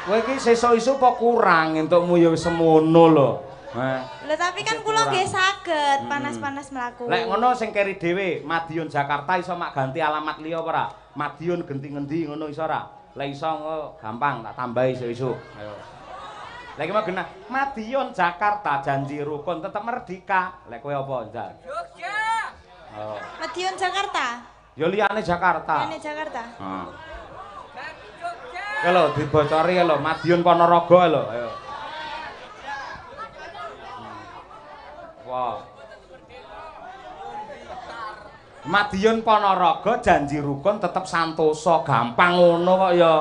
Kowe iki sesuk isu apa kurang entukmu ya wis semono lho. Lho tapi kan kula nggih saged panas-panas mlaku. Lek ngono sing keri dhewe Madiun Jakarta iso mak ganti alamat liya apa ora? Madiun genti ngendi ngono iso ora? Lek iso gampang tak tambahi isuk-isuk. Ayo. Lek mau genah Madiun Jakarta janji rukun tetep merdeka. Lek kowe apa, Jan? Jogja. Oh. Madiun Jakarta. Ya liyane Jakarta. Liyane Jakarta. Heeh. Jogja. Ya lho dibocori lho Madiun Ponorogo lho. Ayo. Wah. Madiun Ponorogo janji rukun tetep santosa, gampang ngono kok ya.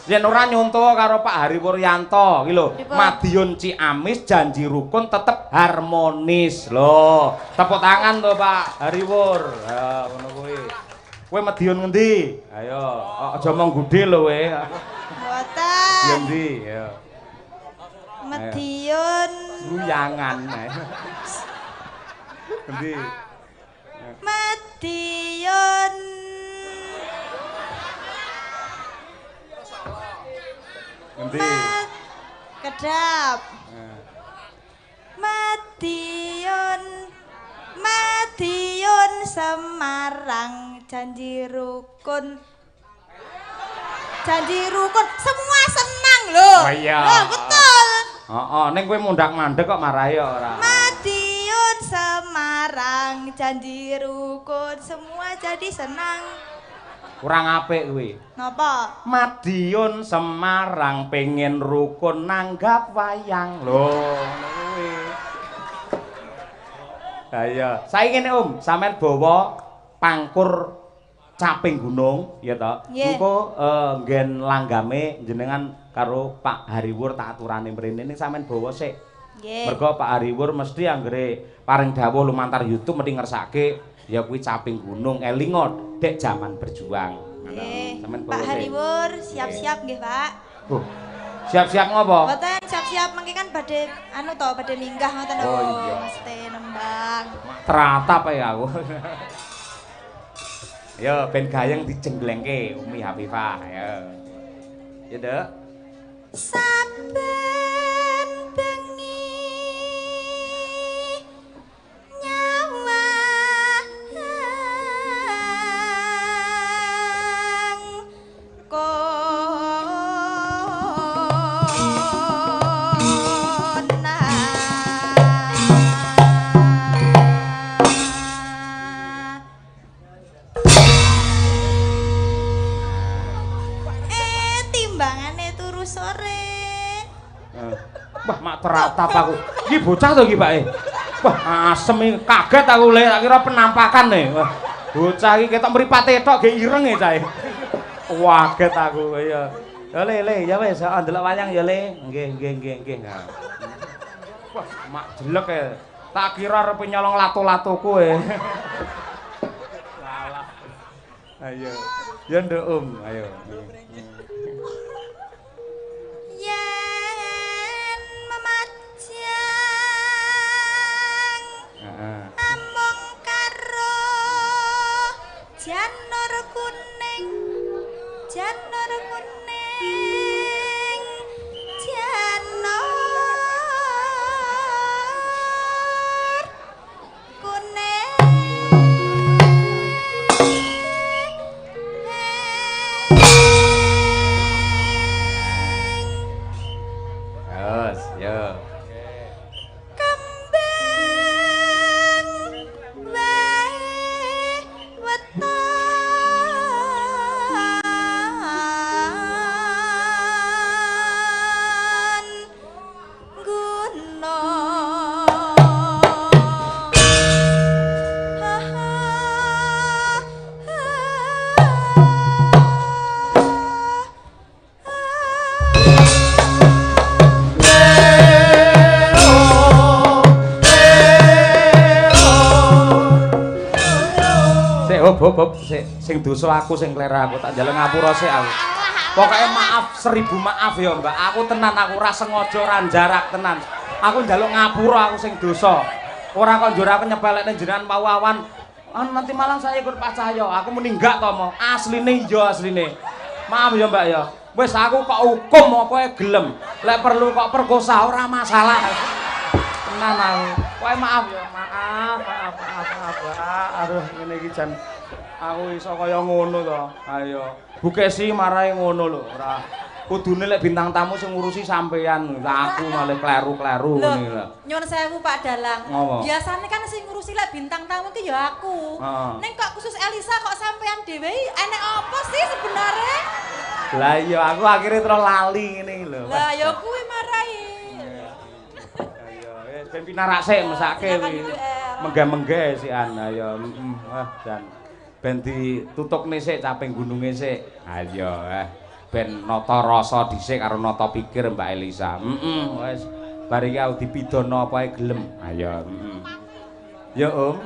Yen ora nyontoh karo Pak Hari Wuryanto iki lho. Madiun Ciamis janji rukun tetep harmonis. Lho, tepuk tangan to Pak Hari Wur. Ya ngono kuwi. Kowe Madiun ngendi? Ayo, aja mong gudhe lho kowe. Mboten. Ngendi? Ya. Madiun. Guyangan. Ngendi? Madiun. Ngendi? Kedap. Madiun. Madiun Semarang janji rukun. Janji rukun semua senang loh. Oh iya. Loh, betul. Heeh, ning kowe mundak-mandek kok marahi ora. Madiun Semarang janji rukun semua jadi senang. Kurang apik kuwi. Napa? Madiun Semarang pengen rukun nanggap wayang. Lho, ngono kuwi. Ha iya, saiki ngene sampean bawa pangkur caping gunung, ya toh. Engko nggen langgame jenengan karo Pak Hariwur tak aturane mrene ning sampean bawa sik. Nggih. Mergo Pak Hariwur mesti anggere paring dawuh lumantar YouTube mesti ngersake ya kuwi caping gunung elingo dek zaman berjuang. Nggih. Sampeyan Pak Hariwur siap-siap nggih, Pak. Siap-siap ngopo? Mboten siap-siap mengki kan badhe anu to, badhe minggah ngoten lho. Oh iya. Mesti nembang. Teratap ya aku. Yo ben gayeng dijenglengke Umi Hafifah ya. Ya, Dek. Saben bengi nyawa timbangane turu sore. Wah, mak teratap aku. Iki bocah to iki, Pak. Wah, asem iki kaget aku le, tak kira penampakan nih. Wah, bocah iki ketok mripate tok ge ireng e cahe. Kaget aku ya. Ya le, ya wis, ndelok wayang ya le. Nggih. Wah, mak jelek e. Tak kira arep nyolong lato-latoku e. Salah. Ayo. Ya nduk ayo. Yen memajang amung karo janur kuning janur Bob sing dosa aku sing klera aku tak njaluk ngapura sik aku. Pokoke maaf 1000 maaf ya Mbak. Aku tenan aku ora sengaja ora jarak tenan. Aku njaluk ngapura aku sing dosa. Ora kok njur aku nyepelekne jenengan pawawan. Nanti malam saya ikut Pak Cahyo. Aku muni enggak to mo. Asline iya asline. Maaf ya Mbak ya. Wis aku kok hukum apa gelem. Lek perlu kok perkosa ora masalah. Tenan aku. Kowe maaf ya, maaf. Aduh ngene iki jan aku iso kaya ngono to. Ayo. Bukesi marai ngono lho, ora kudune lek bintang tamu sing ngurusi sampean. Aku malah kleru-kleru ngene lho. Nyuwun sewu Pak Dalang. Ngopo? Biasane kan sing ngurusi lek bintang tamu ki ya aku. Ning kok khusus Elisa kok sampean dhewe enek apa sih sebenarnya? Lah iya aku akhirnya terus lali ngene lho. Lah ya kuwi marai. Ayo wis ben pinarak sik mesake kuwi. Menggah-menggah sikan ayo jan ben ditutupne sik caping gununge sik. Ayo ben nata rasa dhisik karo nata pikir Mbak Elisa. Wis bar iki aku dipidono apa ae gelem. Ayo. Ya Om.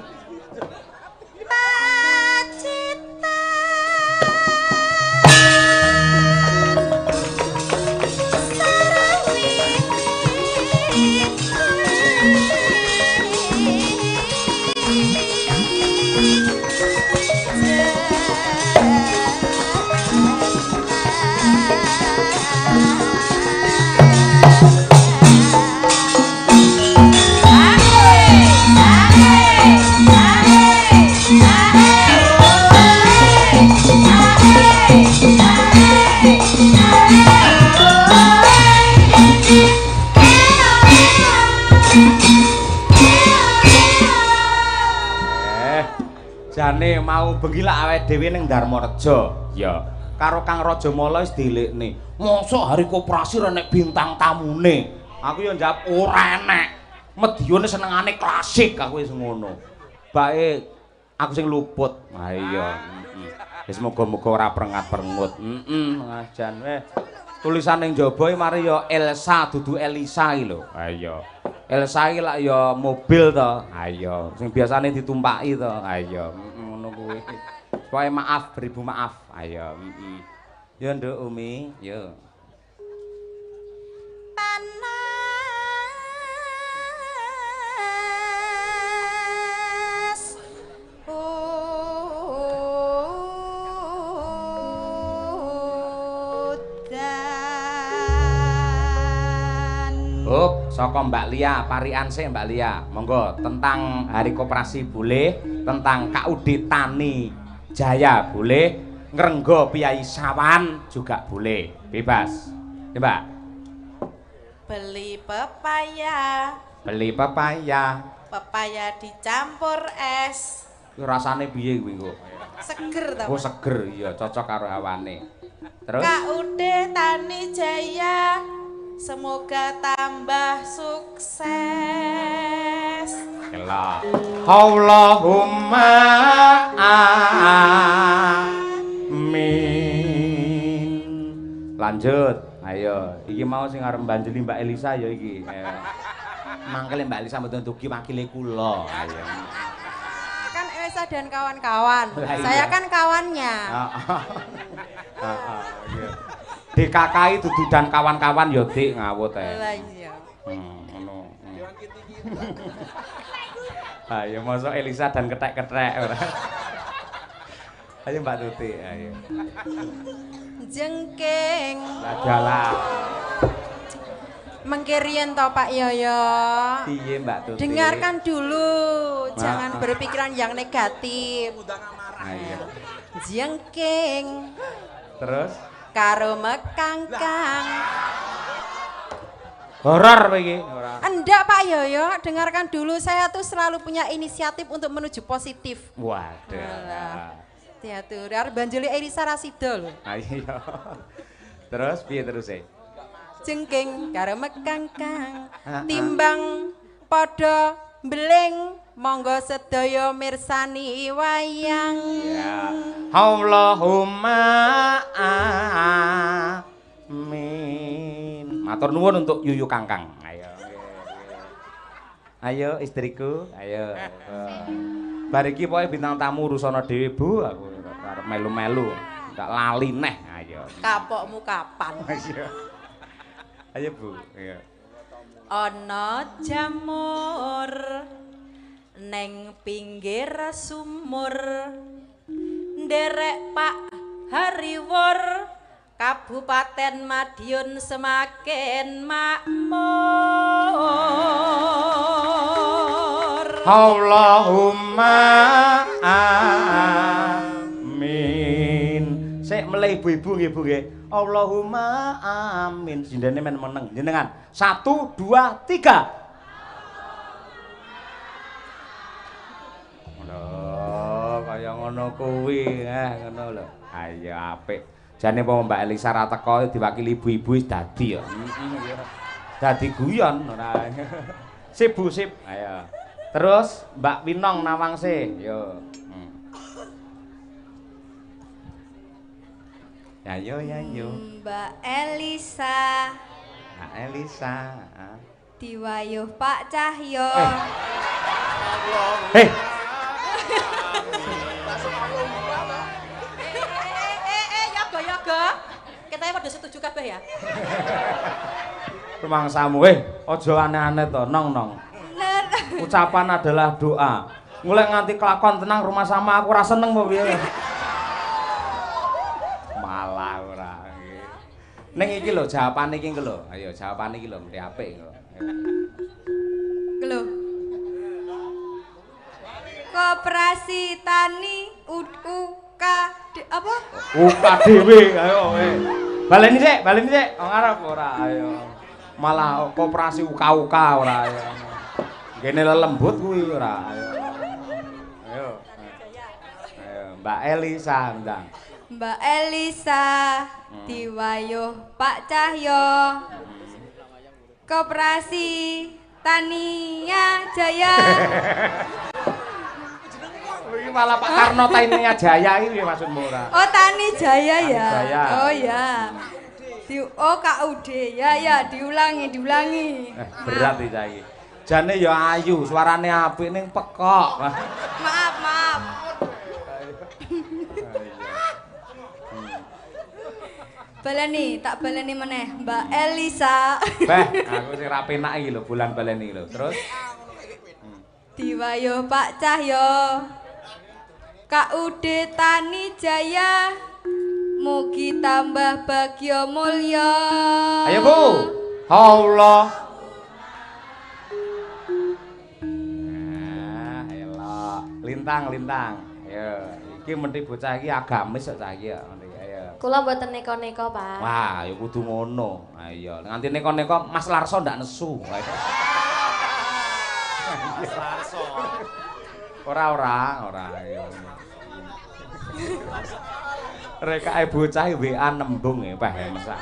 Jane mau bengi lak awake dhewe ning Darmareja. Ya, karo Kang Rajamala wis dilekne. Mosok hari koperasi ora nek bintang tamune. Aku ya njawab ora enek. Medyane senengane klasik aku wis ngono. Bae aku sing luput. Ha iya. Wis muga-muga ora prengat-prengut. Jan weh. Tulisan ning jaba iki mari ya Elsa dudu Elisa iki lho. Ha iya. Elsa iki lak ya mobil to. Ha iya, sing biasane ditumpaki to. Ha iya, ngono kuwi. Pokoke maaf, beribu maaf. Ha iya, Ya Nduk Umi, ya. Panas. Oh, saka Mbak Lia, parian sih Mbak Lia. Monggo tentang Hari Koperasi boleh, tentang KUD Tani Jaya boleh, ngrenggo Piyai Sawan juga boleh. Bebas. Ya, Mbak. Beli pepaya. Beli pepaya. Pepaya dicampur es. Kuwi rasane piye kuwi kok? Seger ta. Oh, seger iya, cocok karo hawane. Terus KUD Tani Jaya. Semoga tambah sukses. Kela. Allahumma amin. Lanjut. Ayo, iki mau sing arep mbanjeli Mbak Elisa ya iki. Mangkele Mbak Elisa mboten dugi wakile kula. Ayo. Kan Elisa dan kawan-kawan. Saya kan kawannya. Iya. DKKI dudu dan kawan-kawan ya Dik ngawut ae. Lah iya. Ngono. Ayo mosok Elisa dan ketek-ketek ora. Ayo Mbak Tuti, ayo. Jengking. Dalah. Mengkirian toh Pak Yoyo. Piye Mbak Tuti? Dengarkan dulu, jangan berpikiran yang negatif. Ayo. Jengking. Terus Karo mekangkang. horor iki ora. Enggak Pak Yoyo, dengarkan dulu, saya tuh selalu punya inisiatif untuk menuju positif. Waduh. Teater Banjoli Elisa Rasido lho. Ayo. Terus piye terus e? Jengking karo mekangkang. Timbang padha mbeling, monggo sedaya mirsani wayang. Ya. Allahumma amin. Matur nuwun untuk Yuyu Kangkang. Ayo. Ayo istriku, ayo. Bar iki pokoke bintang tamu urusana dhewe Bu, aku arep melu-melu. Tak lali neh, ayo. Kapokmu kapan? Ayo. Ayo Bu, ayo. Ana jamur neng pinggir sumur, nderek Pak Hariwur Kabupaten Madiun semakin makmur. Allahumma amin. Sik melih ibu-ibu nggih Bu nggih. Allahumma amin. Sindene men meneng jenengan. 1 2 3. Kaya ngono kuwi, ngono lho. Ayo apik. Jane apa Mbak Elisa ra teko diwakili ibu-ibu wis dadi ya. Dadi guyon ora. Sip Bu, sip. Ayo. Terus Mbak Winong Nawangse, yo. Ya yo ya yo. Mbak Elisa. Mbak Elisa. Diwayuh Pak Cahyo. Hei. Yoga. Kita pada setuju kabeh ya. Rumangsamu aja aneh-aneh to, nong. Bener. Ucapan adalah doa. Mulai nganti kelakon tenang rumah sama aku ora seneng apa piye. Malah ora. Ning iki lho jawabane iki lho. Ayo jawabane iki lho mesti apik kok. Lho. Koperasi Tani apa? UKDW ayo baleni sik wong arep ora ayo. Malah koperasi UK ora ayo. Kene lembut kuwi ora ayo. Ayo. Ayo Mbak Elisa ndang. Mbak Elisa diwayuh Pak Cahyo. Koperasi Tania Jaya. Iki malah Pak Karno Tania Jaya iki maksudmu ora? Oh Tani Jaya ya. Jaya. Oh ya. Oh KUD ya diulangi. Berat iki saiki. Jane ya ayu, suarane apik ning pekok. Maaf. Tak baleni meneh Mbak Elisa. Aku sing ra penak iki lho bulan baleni lho. Terus diwayuh Pak Cahyo. KUD Tani Jaya. Mugi tambah bagya mulya. ayo Bu. Allah. Elok. Lintang. Ayo. Iki mesti bocah iki agamis kok cah iki ya. Ayo. Kula mboten neko-neko, Pak. Wah, ya kudu ngono. Ayo, nganti neko-neko Mas Larso ndak nesu. Mas Larso. Ora. Ayo. Rekae bocah WA nembung ya, Pak Hemsa.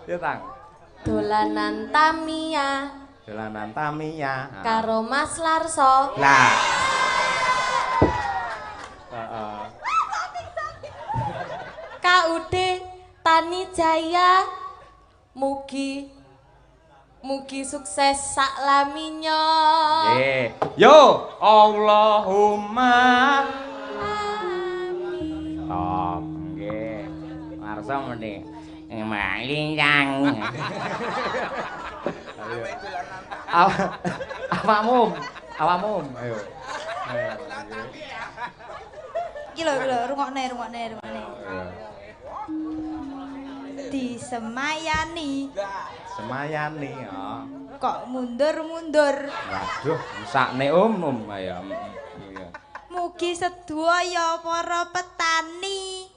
Ya, Tang. Dolanan Tamiya. Karo Mas Larso. Lah. KUD Tani Jaya. Mugi sukses saklaminya. Yo, Allahumma amin. Top, nggih. Larso meni malingkang. Awakmu, ayo. Iki lho, rungokne. Disemayani. Semayani ya. Kok mundur. Waduh, sakne umum ayo. Mugi sedaya para petani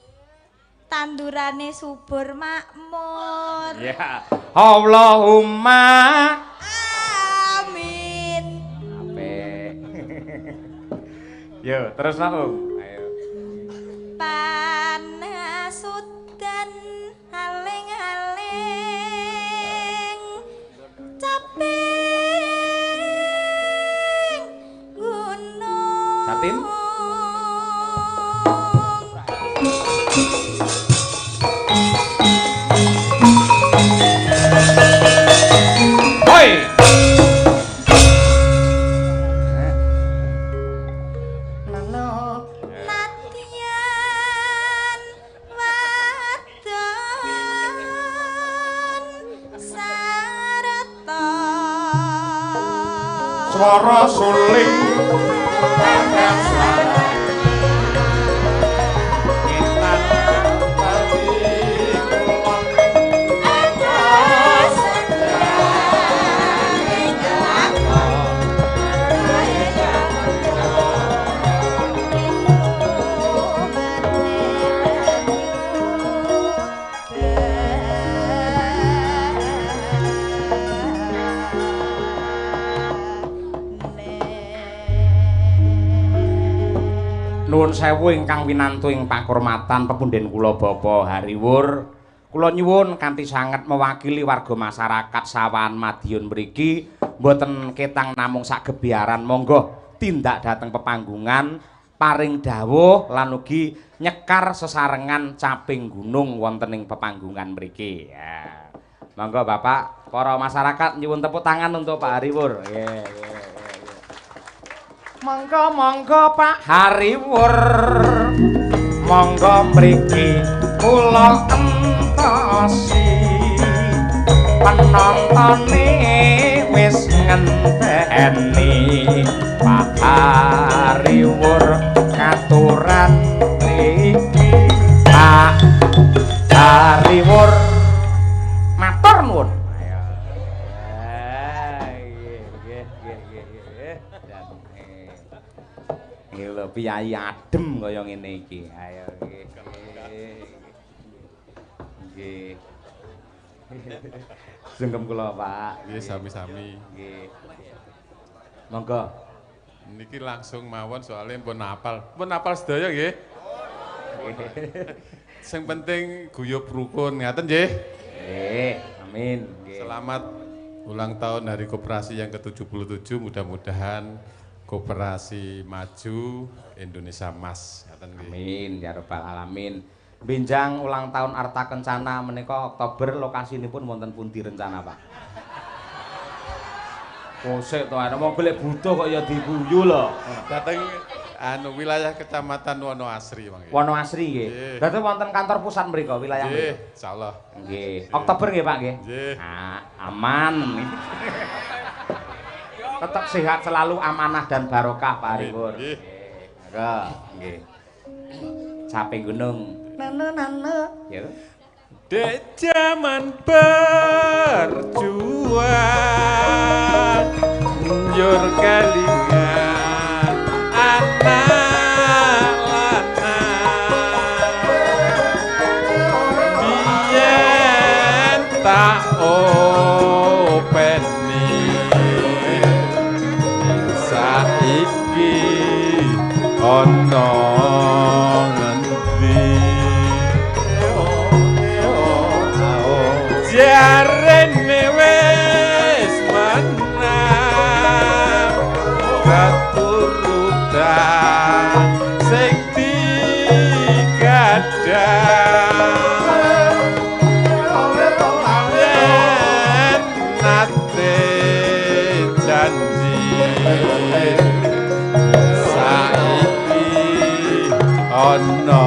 tandurane subur makmur. Ya. Allahumma amin. Apik. Yo, terus Om. Ayo. Panasudan aling-aling caping gunung. Jatim. Hoi. Latihan wadon sareta Swara suling Nuwun sewu ingkang winantu ing pakurmatan pepundhen kula Bapak Hariwur. Kula nyuwun kanthi sanget mewakili warga masyarakat Sawahan Madiun mriki mboten ketang namung sak gebiaran monggo tindak dhateng pepanggungan paring dawuh lan ugi nyekar sesarengan caping gunung wonten ing pepanggungan mriki. Ya. Monggo Bapak, para masyarakat nyuwun tepuk tangan untuk Pak Hariwur. Monggo Pak Hariwur, monggo mriki kula entosi penontone wis ngenteni Pak Hariwur katuran mriki Pak Hariwur matur nuwun. Lho piyai adem kaya ngene iki. Ayo nggih. Nggih. Sungkem kula, Pak. Nggih, sami-sami. Nggih. Monggo. Niki langsung mawon soalnya pun apal. Pun apal sedaya nggih. Sing penting guyub rukun ngaten nggih. Nggih, amin. Nggih. Selamat ulang tahun Hari Koperasi yang ke-77, mudah-mudahan Koperasi maju, Indonesia emas. Amin ya rabbal alamin. Benjang ulang tahun Arta Kencana menika Oktober, lokasinipun wonten pundi rencana, Pak? Kosek to ana wong golek butuh kok ya diguyu lho. Dateng wilayah Kecamatan Wonoasri, Bang. Wonoasri nggih. Berarti wonten kantor pusat mriku wilayah mriku. Nggih, insyaallah. Nggih. Oktober nggih, Pak nggih. Nggih. Ah, aman. Tetap sehat selalu, amanah dan barokah Pak Hariwur. Nggih. Nggih. Caping gunung. Nana. Ya. Dek zaman berjuang njur kalingan anak lanang biyen tak openi saiki ana ngendi jarene wis menang katurutan sing digadhang yen nate janji saiki ana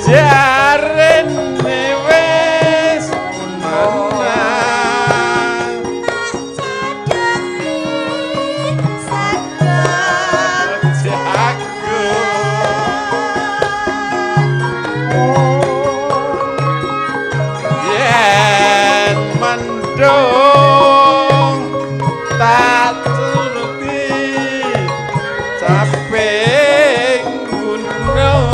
jarene wis menang jago yen mendung tak turuti caping gunung.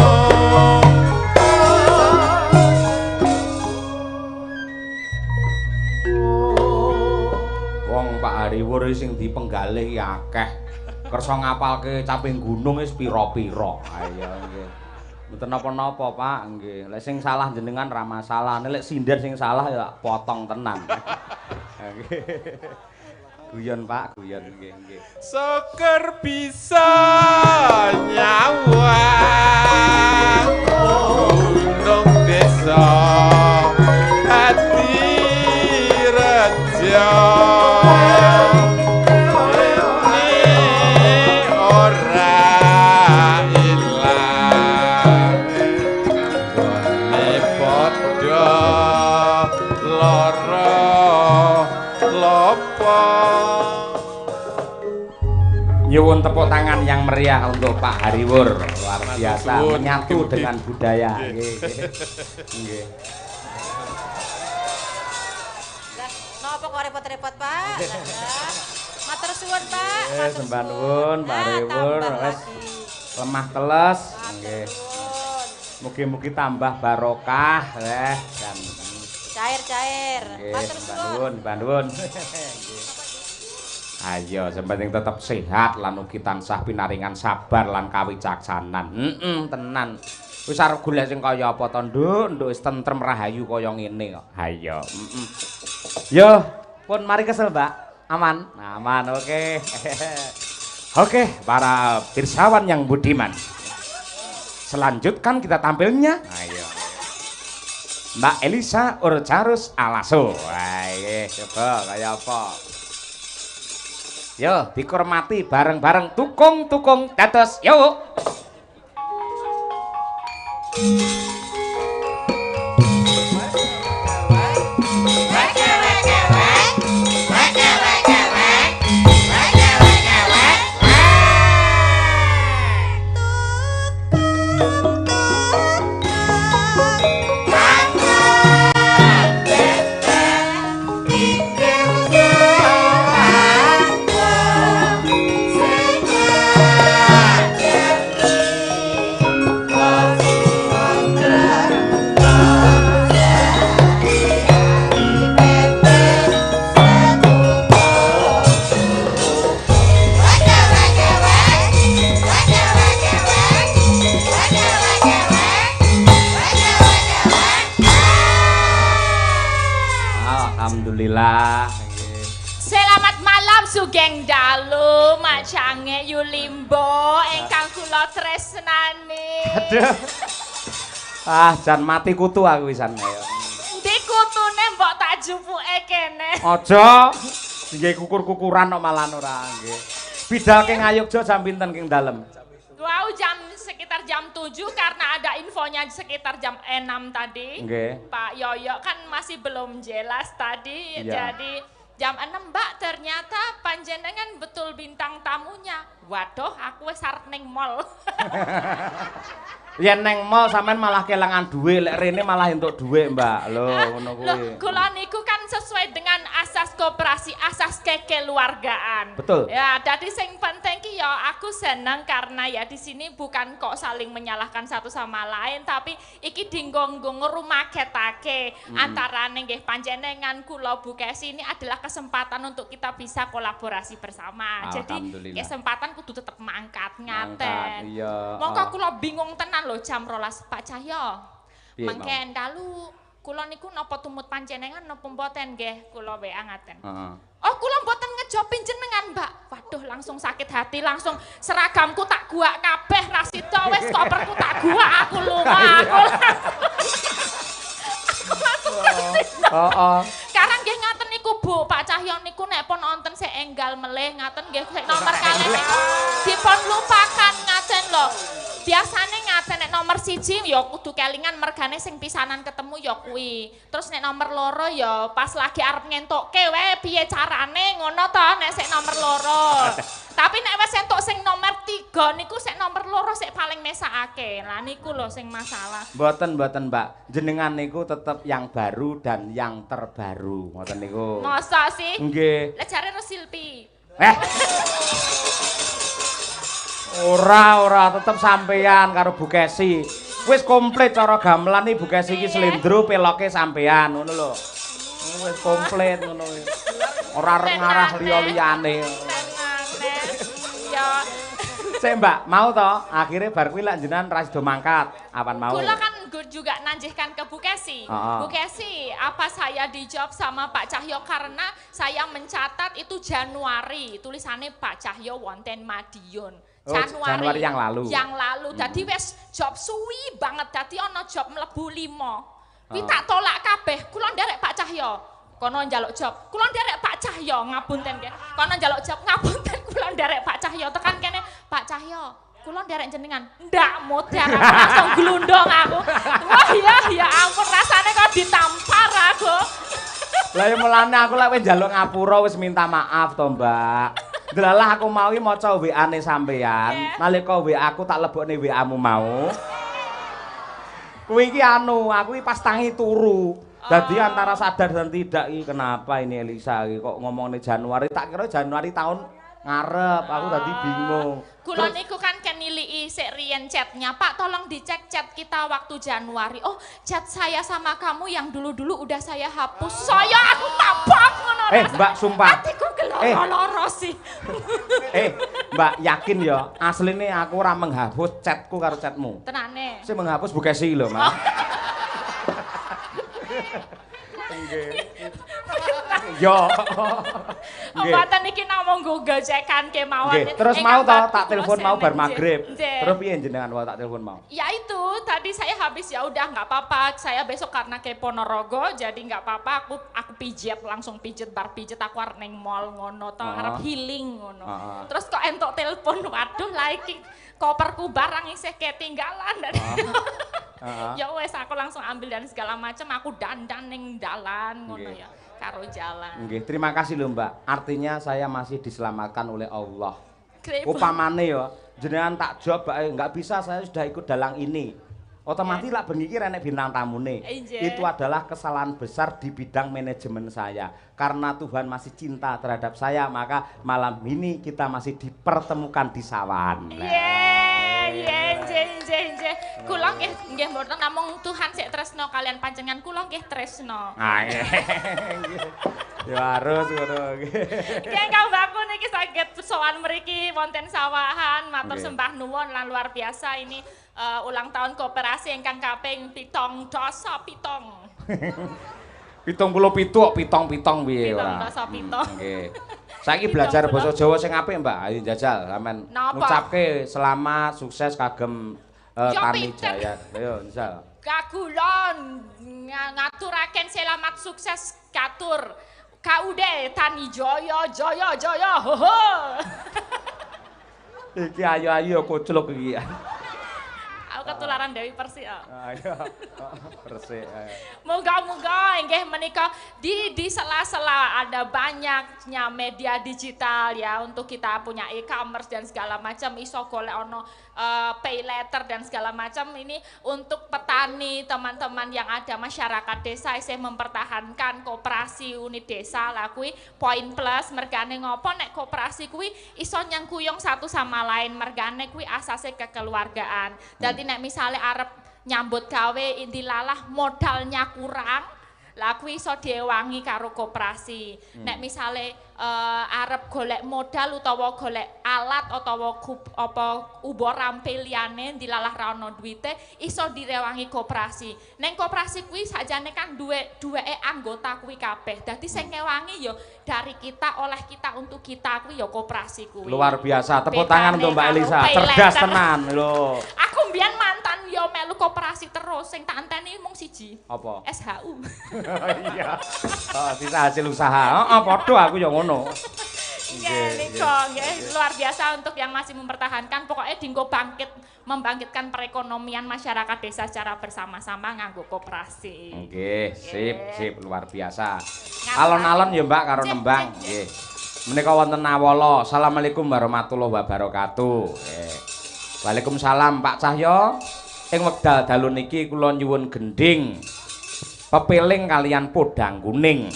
Pak Hariwur sing dipenggalih akeh. Kersa ngapalke caping gunung wis pira-pira. Ayo nggih. Mboten napa-napa, Pak, nggih. Lek sing salah jenengan ra masalah, nek sindir sing salah ya potong tenan. Nggih. Guyon, Pak, guyon nggih, nggih. Soker bisa nyawa gunung desa hati rejo lara Nyuwun tepuk tangan yang meriah untuk Pak Hariwur. Luar biasa menyatu dengan budaya. Nggih. Nggih. Napa kok repot-repot, Pak? Matur suwun, Pak. Sembah nuwun, Pak Hariwur. Wes lemah teles. Nggih. Mugi-mugi tambah barokah dan cair-cair. Matur suwun. Mbah nuwun. Ayo sepenting tetap sehat lan ugi tansah pinaringan sabar lan kawicaksanan. Tenan. Wis arep golek sing kaya apa to, Nduk? Nduk wis tentrem rahayu kaya ngene kok. Ayo. Yo, pun mari kesel, Mbak. Aman? Aman, oke. Oke, para pirsawan yang budiman. Selanjutkan kita tampilnya. Ayo. Mbak Elisa Urcarus Alaso. Ayo, coba kaya apa? Yo, dikurmati bareng-bareng tukung-tukung dados. Yo. Alhamdulillah. Selamat malam sugeng dalu macange Yulimbo ingkang kula tresnani. Aduh. Jan mati kutu aku wisan ayo. Ndi kutune mbok tak jupuke kene. Aja. Nggih kukur-kukuran kok malah ora nggih. Bidalke ngayogja jam pinten king dalem? Wow, sekitar jam 7 karena ada infonya sekitar jam 6 tadi. Nggih. Pak Yoyo kan masih belum jelas tadi. Iya. Jadi jam 6 Mbak ternyata panjenengan betul bintang tamunya. Waduh, aku wis arep ning mall. Yen neng mall sampean malah kelangan duwe, lek rene malah entuk duwe, Mbak. Lho, ngono kuwi. Loh, kula niku kan sesuai dengan asas koperasi, asas kekeluargaan. Betul. Ya, dadi sing penting ki ya aku seneng karena ya di sini bukan kok saling menyalahkan satu sama lain, tapi iki dinggo ngrumaketake antarane nggih panjenengan kula Bu Kesi ini adalah kesempatan untuk kita bisa kolaborasi bersama. Jadi kesempatan kudu tetep mangkat ngaten. Iya. Mongko kula bingung tenan lho jam 12 Pak Cahyo. Mangke dalu kula niku napa tumut panjenengan napa mboten nggih kula WA ngaten. Oh kula mboten ngejopi jenengan Mbak. Waduh langsung sakit hati, langsung seragamku tak guak kabeh rasida wis koperku tak guak aku lunga aku. Sekarang nggih ngaten niku Bu, Pak Cahyo niku nek pun wonten sik enggal melih ngaten nggih sik nomor kalih niku dipun lupakan ngaten lho. Biasane ngaten nek nomor 1 ya kudu kelingan mergane sing pisanan ketemu ya kuwi. Terus nek nomor 2 ya pas lagi arep ngentukke wae piye carane ngono to nek sik nomor 2. Tapi nek wis entuk sing nomor 3 niku sik nomor 2 sik paling mesakake. Lah niku lho sing masalah. Mboten Mbak. Jenengan niku tetep yang baru dan yang terbaru. Ngoten niku. Masa sih? Nggih. Lah jare Silpi. Ora tetep sampean karo Bu Kesi. Wis komplit cara gamelan iki Bu Kesi iki slendro peloke sampean ngono lho. Wis komplit ngono kuwi. Ora arep ngarah liya-liyane. Ya. Sik Mbak, mau to? Akhire bar kuwi lak jenengan ra sida mangkat. Apan mau? Kula kan juga nanjihkan ke Bu Kesi. Bu Kesi, apa saya dijawab sama Pak Cahyo karena saya mencatat itu Januari, tulisannya Pak Cahyo wonten Madiun. Januari yang lalu. Yang lalu. Dadi wis job suwi banget. Dadi ana job mlebu 5. Kuwi tak tolak kabeh. Kula nderek Pak Cahyo. Kono njaluk job. Kula nderek Pak Cahyo ngapunten nggih. Kono njaluk job ngapunten kula nderek Pak Cahyo. Tekan kene Pak Cahyo. Kula nderek jenengan. Ndak modar aku langsung glundong aku. Wah ya ampun rasane kok ditampar aku. Lah ya mulane aku lek njaluk ngapura wis minta maaf to, Mbak. Delalah aku mau iki maca WA-ne sampean. Nalika WA aku tak lebokne WA-mu mau. Kuwi iki anu, aku iki pas tangi turu. Dadi antara sadar dan tidak iki kenapa ini Elisa iki kok ngomongne Januari, tak kira Januari tahun ngarep, aku tadi bingung. Kula niku kan kenilii sik riyen chatnya, Pak tolong dicek chat kita waktu Januari. Oh, chat saya sama kamu yang dulu-dulu udah saya hapus. Saya aku tabok ngono. Mbak sumpah. Hatiku geloro-loro sih. Mbak yakin ya, asline aku ora menghapus chatku karo chatmu. Tenane. Sing menghapus Bukesi lho, Mas. Nggih. Yo. Mboten iki namung Google cekan kemawon. Terus mau to tak telepon mau bar magrib. Terus piye jenengan wae tak telepon mau? Ya itu, tadi saya habis ya udah nggak apa-apa. Saya besok karena ke Ponorogo jadi nggak apa-apa aku pijet langsung pijet bar pijet aku arep ning mall ngono to, arep healing ngono. Terus kok entuk telepon, waduh lagi koperku barang isih ketinggalan. Ya wes aku langsung ambil dan segala macam aku dandan ning dalan ngono ya. Karo jalan. Nggih, terima kasih lho Mbak. Artinya saya masih diselamatkan oleh Allah. Upamane ya, jenengan tak job nggak bisa saya sudah ikut dalang ini. Otomatis lah bengi iki renek bintang tamune. Itu adalah kesalahan besar di bidang manajemen saya. Karena Tuhan masih cinta terhadap saya, maka malam ini kita masih dipertemukan di sawan. Kula nggih mboten namung Tuhan sik tresno kalian panjenengan kula nggih tresno. Ya harus ngono nggih. Nggih Kang Baku niki saged sowan mriki wonten sawahan matur sembah nuwun lan luar biasa ini ulang tahun koperasi ingkang kaping 7 dosa 7. 77 kok 7 piye ora. 7 Nggih. Saiki belajar basa Jawa sing apik Mbak, ayo jajal sampean ngucapke selamat sukses kagem Tani Jaya. Ayo misal. Kagulon ngaturaken selamat sukses katur. Kaude Tani Jaya Jaya Jaya. Iki ayu-ayu koclok iki. Aku ketularan Dewi Persik. Ayo. Persik. Moga-moga nggih menika di sela-sela ada banyaknya media digital ya untuk kita punya e-commerce dan segala macam iso golek ono pay letter dan segala macam ini untuk petani teman-teman yang ada masyarakat desa isih mempertahankan koperasi unit desa lah kuwi poin plus mergane ngopo nek koperasi kuwi iso nyangkuyung satu sama lain mergane kuwi asase kekeluargaan. Dadi nek misale arep nyambut gawe indilalah modalnya kurang lah kuwi iso diewangi karo koperasi. Nek misale arep golek modal utawa golek alat utawa apa ubor rampil liyane dilalah ra ono duwite iso direwangi koperasi. Neng koperasi kuwi sakjane kan duweke anggota kuwi kabeh. Dadi sing ngewangi ya dari kita oleh kita untuk kita kuwi ya koperasi kuwi. Luar biasa. Tepuk tangan untuk Mbak Elisa. Cerdas tenan lho. Aku mbiyen mantan yo melu koperasi terus sing tak anteni mung siji. Apa? SHU. Iya. Oh, sisa hasil usaha. Heeh, padha aku ya ngono. Nggih, luar biasa untuk yang masih mempertahankan. Pokoknya dinggo membangkitkan perekonomian masyarakat desa secara bersama-sama nganggo koperasi. Nggih, sip, luar biasa. Alon-alon ya Mbak karo nembang. Nggih. Menika wonten Awala. Assalamualaikum warahmatullahi wabarakatuh. Waalaikumsalam Pak Cahyo. Ing wekdal dalu niki kula nyuwun gending pepiling kalian podang kuning.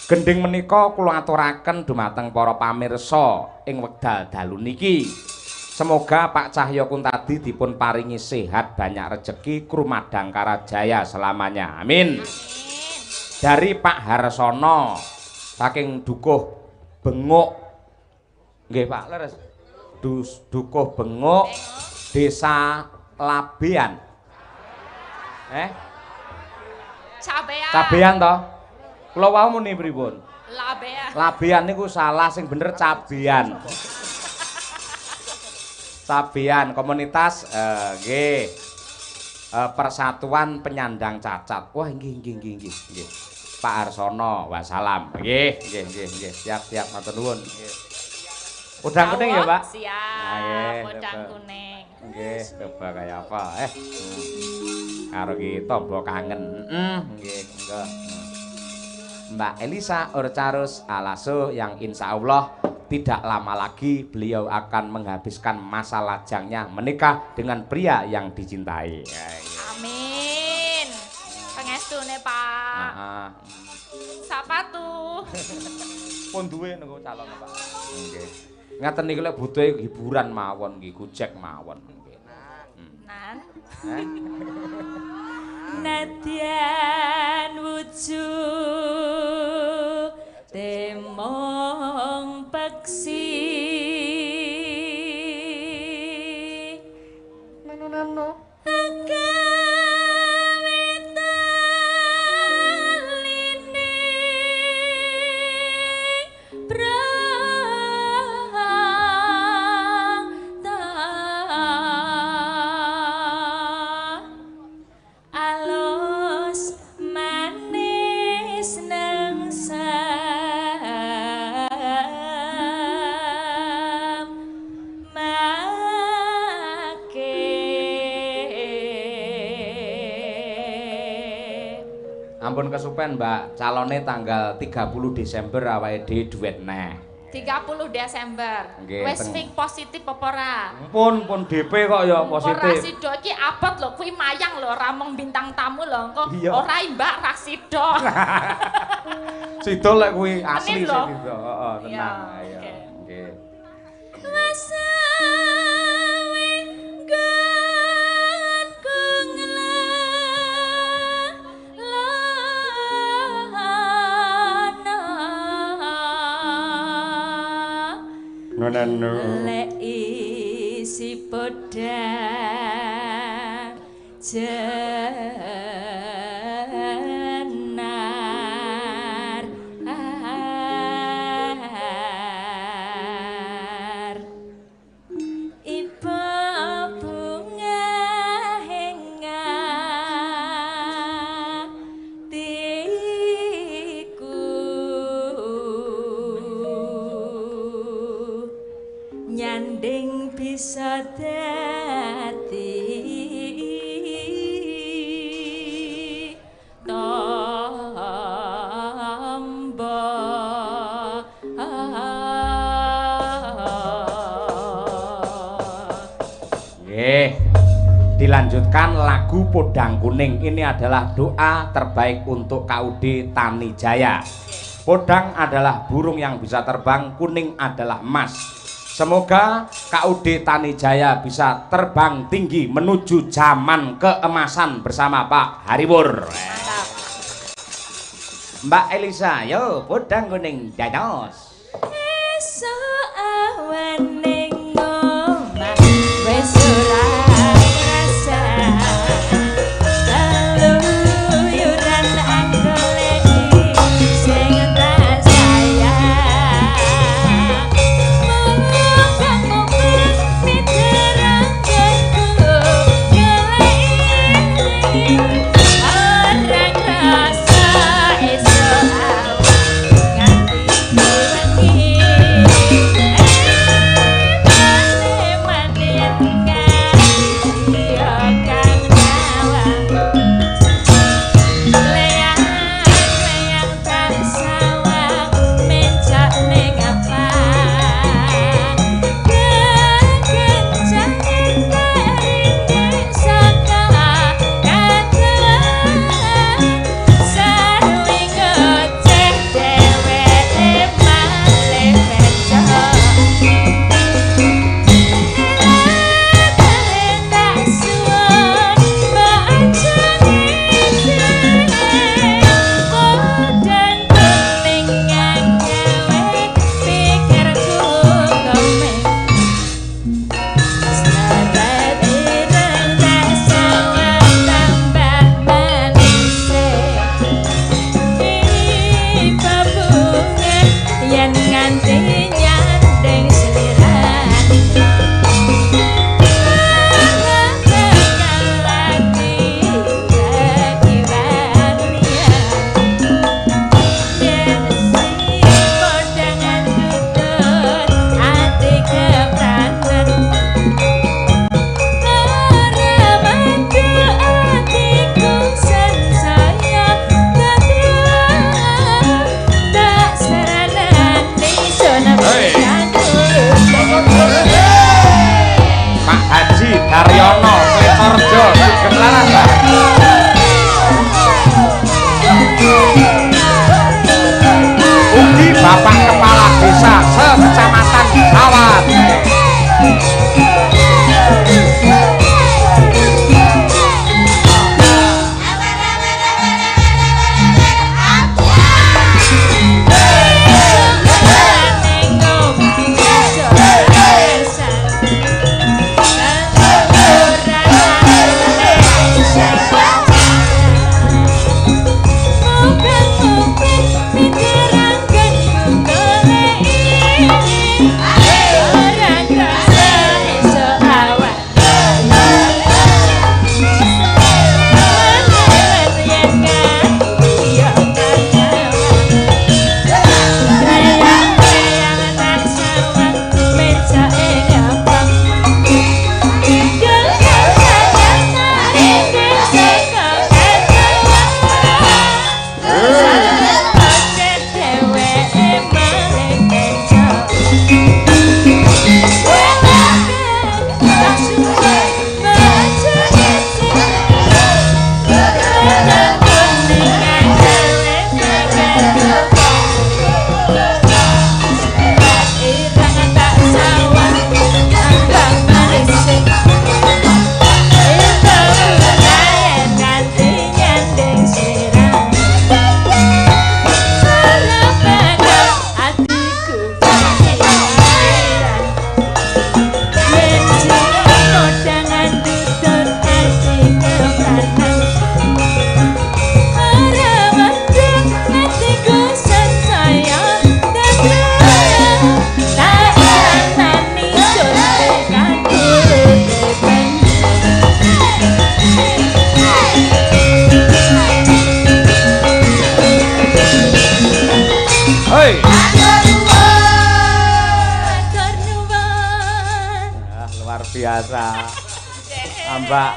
Gending menika kula aturaken dumateng para pamirsa ing wekdal dalu niki. Semoga Pak Cahyo Kuntadi dipun paringi sehat, banyak rezeki, krumadang karajaya selamanya. Amin. Dari Pak Harsono saking Dukuh Benguk. Nggih Pak, leres. Dukuh Benguk, Desa Labean. Cabean toh? Kula wau muni pripun? Labean. Labean niku salah sing bener cabean. Cabean komunitas nggih. Persatuan Penyandang Cacat. Wah nggih. Pak Arsono, wassalam. Nggih. Siap matur nuwun. Nggih. Udang kuning ya, Pak? Siap. Udang kuning. Nggih, coba kaya apa? Karo kita mbok kangen. Nggih, enggak. Mbak Elisa Orcarus Alaso yang insya Allah tidak lama lagi beliau akan menghabiskan masa lajangnya menikah dengan pria yang dicintai. Amin. Pengestune, Pak. Sapa tuh? Pun duwe niku calon, Pak. Nggih. Ngaten niki lek butuh hiburan mawon nggih, gojek mawon nggih. Nan. Nadyan wujud temong peksi nano ampun kesupen Mbak, calone tanggal 30 Desember awake dhewe duet neh. 30 Desember. Wis fix positif apa ora? Pun DP kok ya positif. Ora sida iki abot lho, kuwi mayang lho, ora mung bintang tamu lho, engko ora Mbak ra sida. Sida lek kuwi asli lho. sida. Heeh, tenang ayo. Nggih. Lek isi podang jenar iba bunga nyanding bisa dadi tombo nggih dilanjutkan lagu Podang Kuning. Ini adalah doa terbaik untuk KUD Tanijaya. Podang adalah burung yang bisa terbang, kuning adalah emas. Semoga KUD Tanijaya bisa terbang tinggi menuju zaman keemasan bersama Pak Hariwur. Mbak Elisa, yo Podang Kuning dados. Esok awan ning omah wis ora rasa kaluyuran anggoleki sing tak sayang. Orang rasa esok awan nganti wengi biasa. Mbak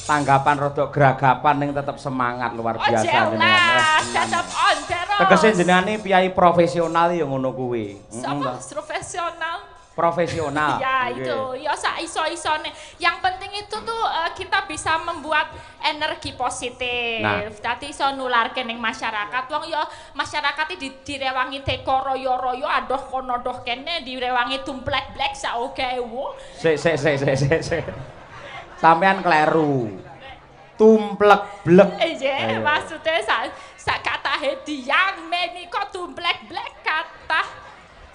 tanggapan rodok geragapan ning tetep semangat luar biasa jenengan. Tetep on terus. Tegese jenengan iki piyai profesional ya ngono kuwi. Sama profesional. Profesional. Ya itu, ya sak iso-isone. Yang penting itu tuh kita bisa membuat energi positif. Dadi iso nularke ning masyarakat. Wong ya masyarakat iki direwangi teko royo-royo adoh kono doh kene direwangi tumplek-blek sak oke wo. Sik. Sampean kleru. Tumplek-blek. Iya, maksudnya sak katahe diang menika tumplek-blek kata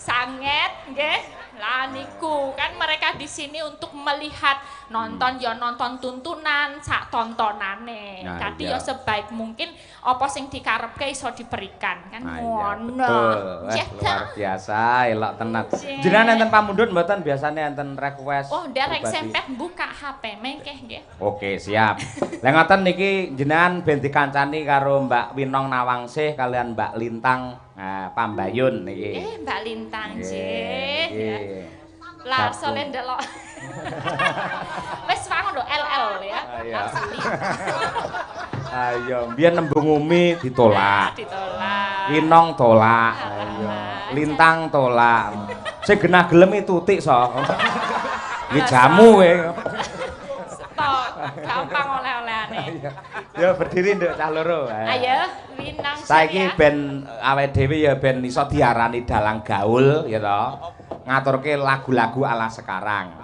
sanget nggih. Lah niku kan mereka di sini untuk melihat nonton ya nonton tuntunan sak tontonane. Dadi ya sebaik mungkin apa sing dikarepke iso diberikan kan ngono. Luar biasa elok tenan. Jenengan enten pamundhut mboten biasane enten request. Oh, nderek sempet buka HP mengkeh nggih. Oke, siap. Lah ngoten niki jenengan ben dikancani karo Mbak Winong Nawangsih kalian Mbak Lintang Pambayun niki. Mbak Lintang nggih. Lah solen delok. Wis wangun lho LL ya. Ayo, biyen nembung umi ditolak. Winong tolak. Ayo. Lintang tolak. Sing genah gelem tutik so. Iki jamu kowe. Stok, gampang oleh-olehane. Ya berdiri nduk cah loro. Ayo, Winang. Saiki ben awake dhewe ya ben iso diarani dalang gaul ya to. Ngaturke lagu-lagu ala sekarang.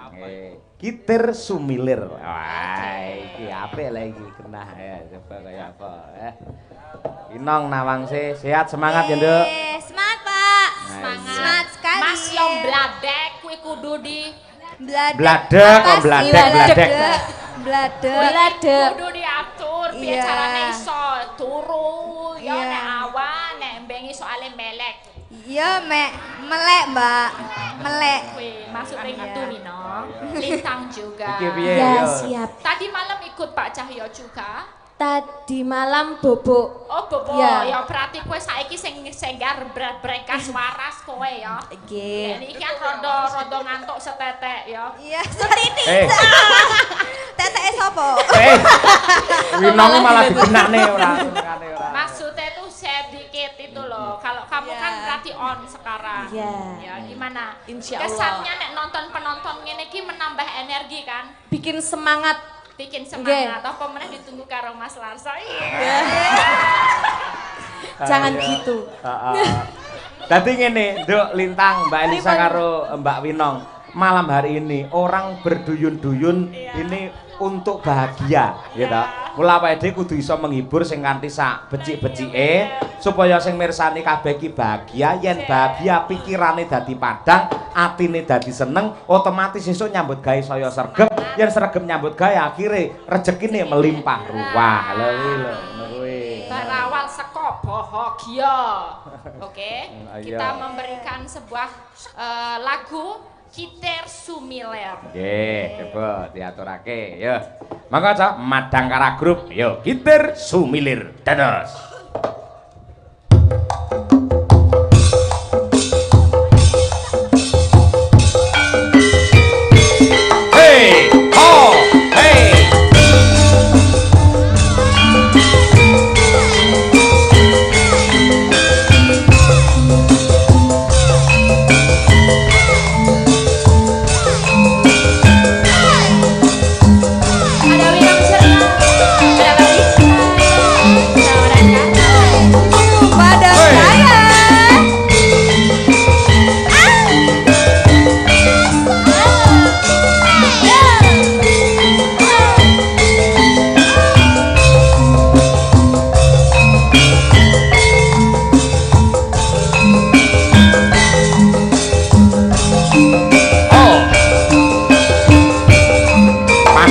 Gitir Sumilir. Wah, iki apik lah iki genah ya. Coba kaya apa Winong Nawangsih sehat semangat ya, Nduk. Semangat, Pak. Semangat sekali. Mas yo bladek kuwi kudu di bladek. Kudu diatur biar carane iso turu ya nek awan nek mbengi soalé melek. Iya, melek, Mbak. Melek. Wih, maksudnya gitu Winong. Lintang juga. Ya, siap. Tadi malam ikut Pak Cahyo juga. Tadi malam bobo. Oh, bobo. Ya berarti kowe saiki sing senggar brekas waras kowe ya. Nggih. Iki kan rodo ngantuk setetek ya. Iya, setitik. Teteke sapa? Winong malah dibenakne ora. Maksudnya itu sedikit itu loh. Kalau kamu kan berarti on sekarang. Ya, gimana? Insya Allah. Kesannya nek nonton penonton ngene iki menambah energi kan? Bikin semangat. Apa meneh ditunggu karo Mas Larsa. Jangan gitu. Dadi ngene, Nduk Lintang, Mbak Elisa karo Mbak Winong. Malam hari ini orang berduyun-duyun ini untuk bahagia, gitu. Mula awake dhewe kudu iso menghibur sing kanthi sak becik-becike supaya sing mirsani kabeh iki bahagia. Yen bahagia pikirane dadi padang, atine dadi seneng, otomatis esuk nyambut gawe saya sregep. Yen sregep nyambut gawe akhire rezekine melimpah ruah. Lho kuwi. Berawal saka bahagia. Oke. Kita memberikan sebuah lagu Gitir Sumilir. Nggih, coba diaturake. Yo. Mangga aja Madangkara Group. Yo, Gitir Sumilir. Dados. Hey, ho, hey.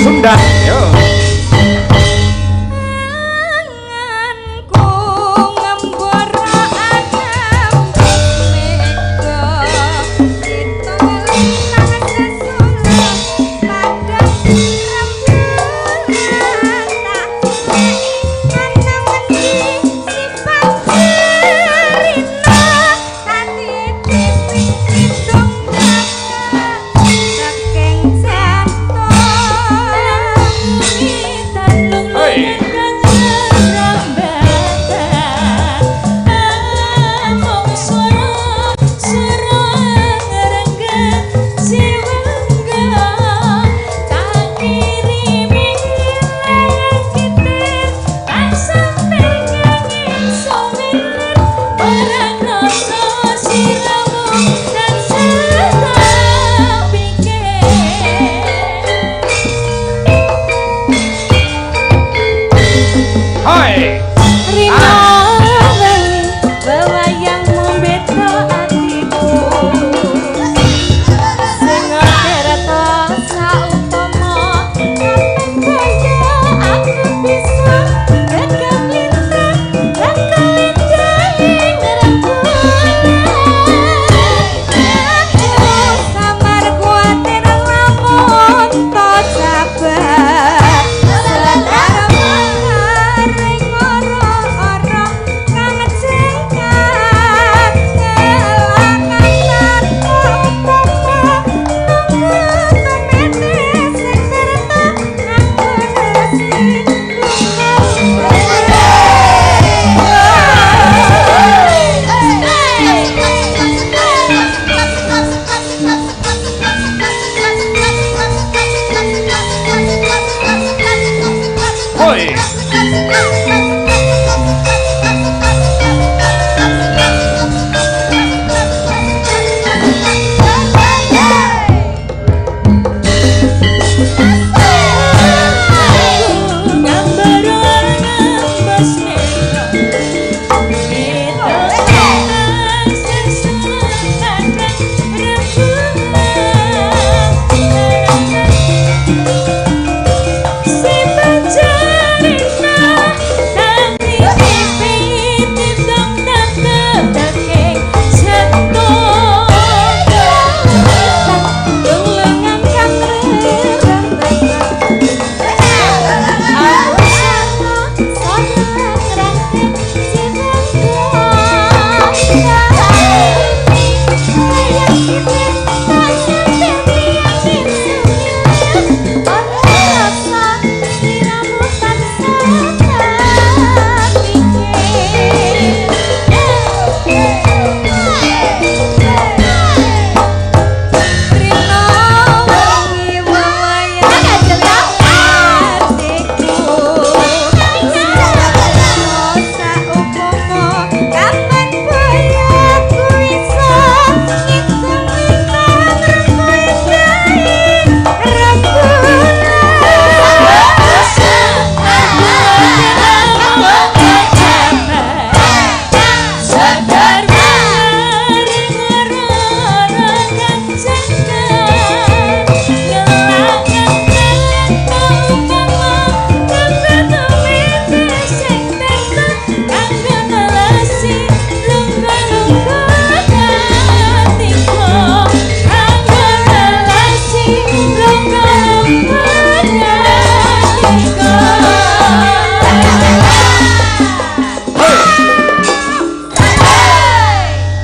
Sunda, yo.